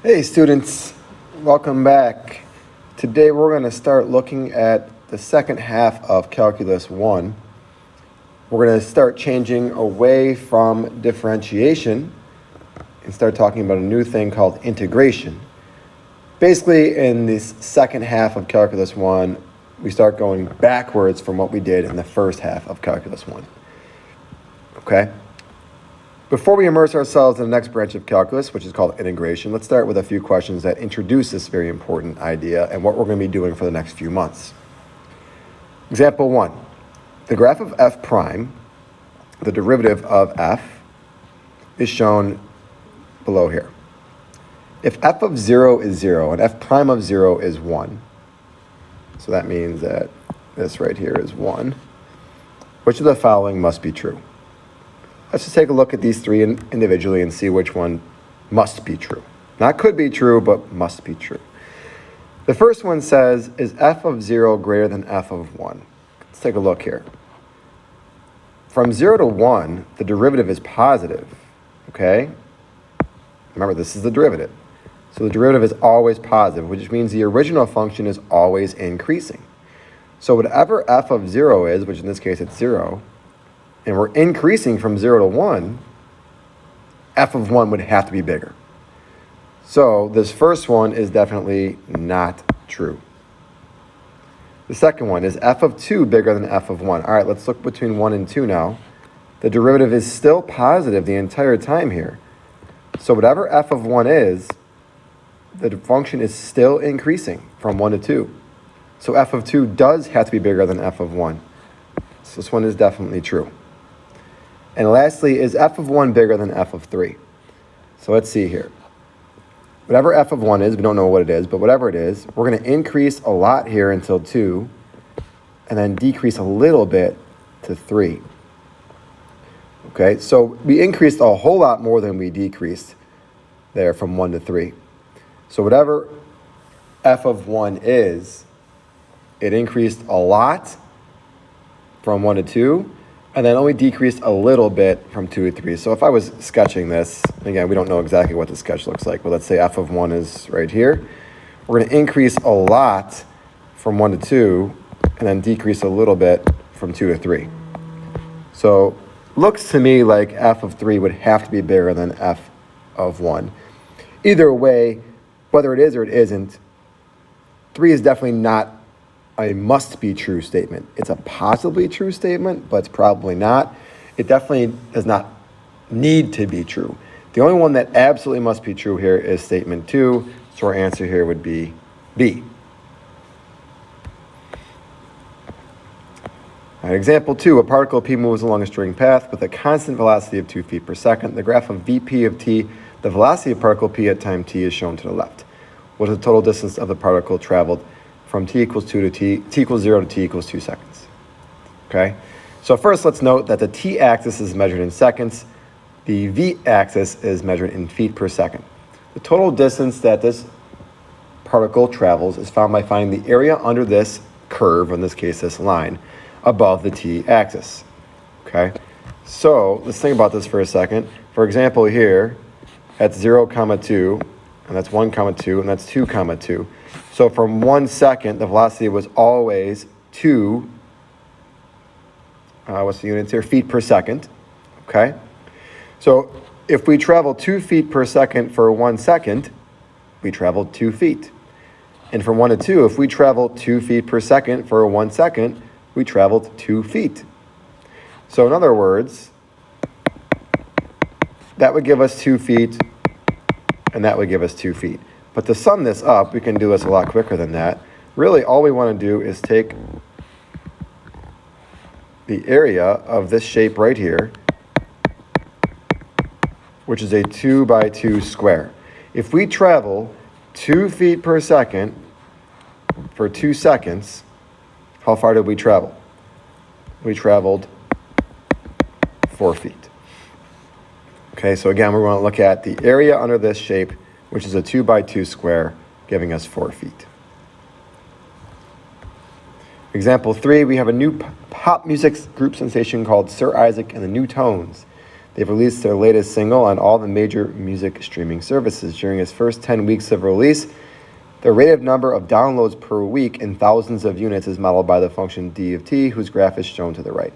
Hey students, welcome back. Today we're going to start looking at the second half of Calculus 1. We're going to start changing away from differentiation and start talking about a new thing called integration. Basically, in this second half of Calculus 1, we start going backwards from what we did in the first half of Calculus 1. Okay? Before we immerse ourselves in the next branch of calculus, which is called integration, let's start with a few questions that introduce this very important idea and what we're going to be doing for the next few months. Example 1. The graph of f prime, the derivative of f, is shown below here. If f of 0 is 0 and f prime of 0 is 1, so that means that this right here is 1, which of the following must be true? Let's just take a look at these three individually and see which one must be true. Not could be true, but must be true. The first one says, is f of 0 greater than f of 1? Let's take a look here. From 0 to 1, the derivative is positive, okay? Remember, this is the derivative. So the derivative is always positive, which means the original function is always increasing. So whatever f of 0 is, which in this case it's 0, and we're increasing from 0 to 1, f of 1 would have to be bigger. So this first one is definitely not true. The second one, is f of 2 bigger than f of 1? All right, let's look between 1 and 2 now. The derivative is still positive the entire time here. So whatever f of 1 is, the function is still increasing from 1 to 2. So f of 2 does have to be bigger than f of 1. So this one is definitely true. And lastly, is f of 1 bigger than f of 3? So let's see here. Whatever f of 1 is, we don't know what it is, but whatever it is, we're going to increase a lot here until 2, and then decrease a little bit to 3. Okay, so we increased a whole lot more than we decreased there from 1 to 3. So whatever f of 1 is, it increased a lot from 1 to 2, and then only decreased a little bit from 2 to 3. So if I was sketching this, again, we don't know exactly what the sketch looks like, but let's say f of 1 is right here. We're going to increase a lot from 1 to 2, and then decrease a little bit from 2 to 3. So looks to me like f of 3 would have to be bigger than f of 1. Either way, whether it is or it isn't, 3 is definitely not a must-be true statement. It's a possibly true statement, but it's probably not. It definitely does not need to be true. The only one that absolutely must be true here is statement 2, so our answer here would be B. All right, example 2, a particle P moves along a straight path with a constant velocity of 2 feet per second. The graph of Vp of t, the velocity of particle P at time t, is shown to the left. What is the total distance of the particle traveled from t equals 2 to t equals 0 to t equals 2 seconds. Okay? So first let's note that the t-axis is measured in seconds. The v-axis is measured in feet per second. The total distance that this particle travels is found by finding the area under this curve, in this case this line, above the t-axis. Okay? So let's think about this for a second. For example here, that's 0, 2, and that's 1, 2, and that's 2, 2. So from 1 second, the velocity was always 2, what's the units here? Feet per second, okay? So if we travel 2 feet per second for 1 second, we traveled 2 feet. And from 1 to 2, if we travel 2 feet per second for 1 second, we traveled 2 feet. So in other words, that would give us 2 feet, and that would give us 2 feet. But to sum this up, we can do this a lot quicker than that. Really, all we want to do is take the area of this shape right here, which is a 2 by 2 square. If we travel 2 feet per second for 2 seconds, how far did we travel? We traveled 4 feet. Okay, so again, we're going to look at the area under this shape, which is a 2 by 2 square, giving us 4 feet. Example 3, we have a new pop music group sensation called Sir Isaac and the New Tones. They've released their latest single on all the major music streaming services. During its first 10 weeks of release, the rated number of downloads per week in thousands of units is modeled by the function d of t, whose graph is shown to the right.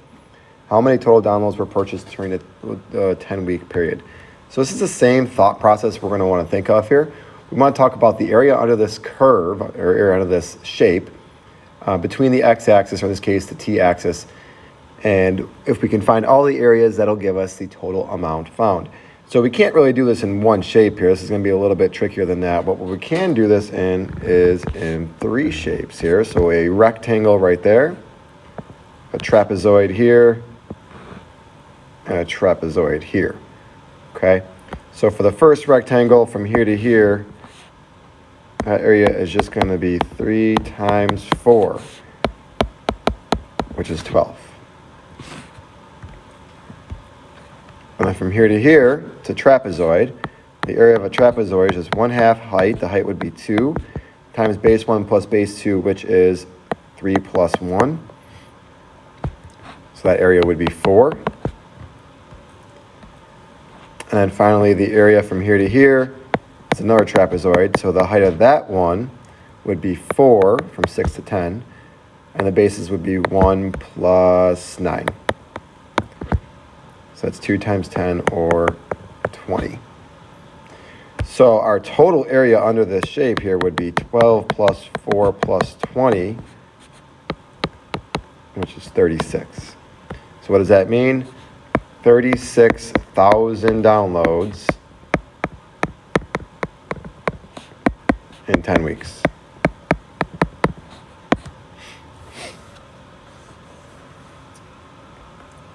How many total downloads were purchased during the 10-week period? So this is the same thought process we're going to want to think of here. We want to talk about the area under this curve, or area under this shape, between the x-axis, or in this case, the t-axis. And if we can find all the areas, that'll give us the total amount found. So we can't really do this in one shape here. This is going to be a little bit trickier than that. But what we can do this in is in 3 shapes here. So a rectangle right there, a trapezoid here, and a trapezoid here. Okay? So for the first rectangle from here to here, that area is just going to be 3 times 4, which is 12. And then from here to here, it's a trapezoid. The area of a trapezoid is 1/2 height. The height would be 2 times base 1 plus base 2, which is 3 plus 1. So that area would be 4. And then finally, the area from here to here is another trapezoid. So the height of that one would be 4 from 6 to 10. And the bases would be 1 plus 9. So that's 2 times 10, or 20. So our total area under this shape here would be 12 plus 4 plus 20, which is 36. So what does that mean? 36,000 downloads in 10 weeks.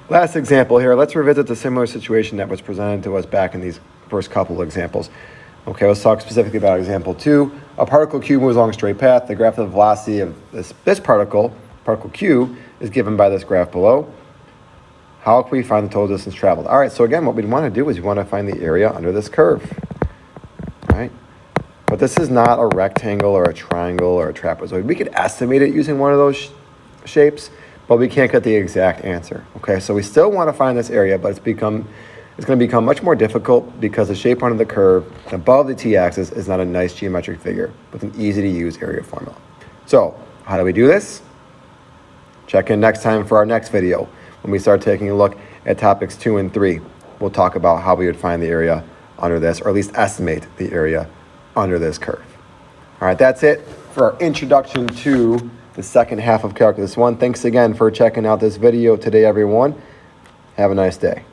Last example here. Let's revisit the similar situation that was presented to us back in these first couple of examples. Okay, let's talk specifically about example 2. A particle Q moves along a straight path. The graph of the velocity of this particle Q, is given by this graph below. How can we find the total distance traveled? All right, so again, what we want to do is we want to find the area under this curve. All right? But this is not a rectangle or a triangle or a trapezoid. We could estimate it using one of those shapes, but we can't get the exact answer. Okay, so we still want to find this area, but it's going to become much more difficult because the shape under the curve above the t-axis is not a nice geometric figure with an easy-to-use area formula. So how do we do this? Check in next time for our next video when we start taking a look at topics 2 and 3. We'll talk about how we would find the area under this, or at least estimate the area under this curve. All right, that's it for our introduction to the second half of Calculus 1. Thanks again for checking out this video today, everyone. Have a nice day.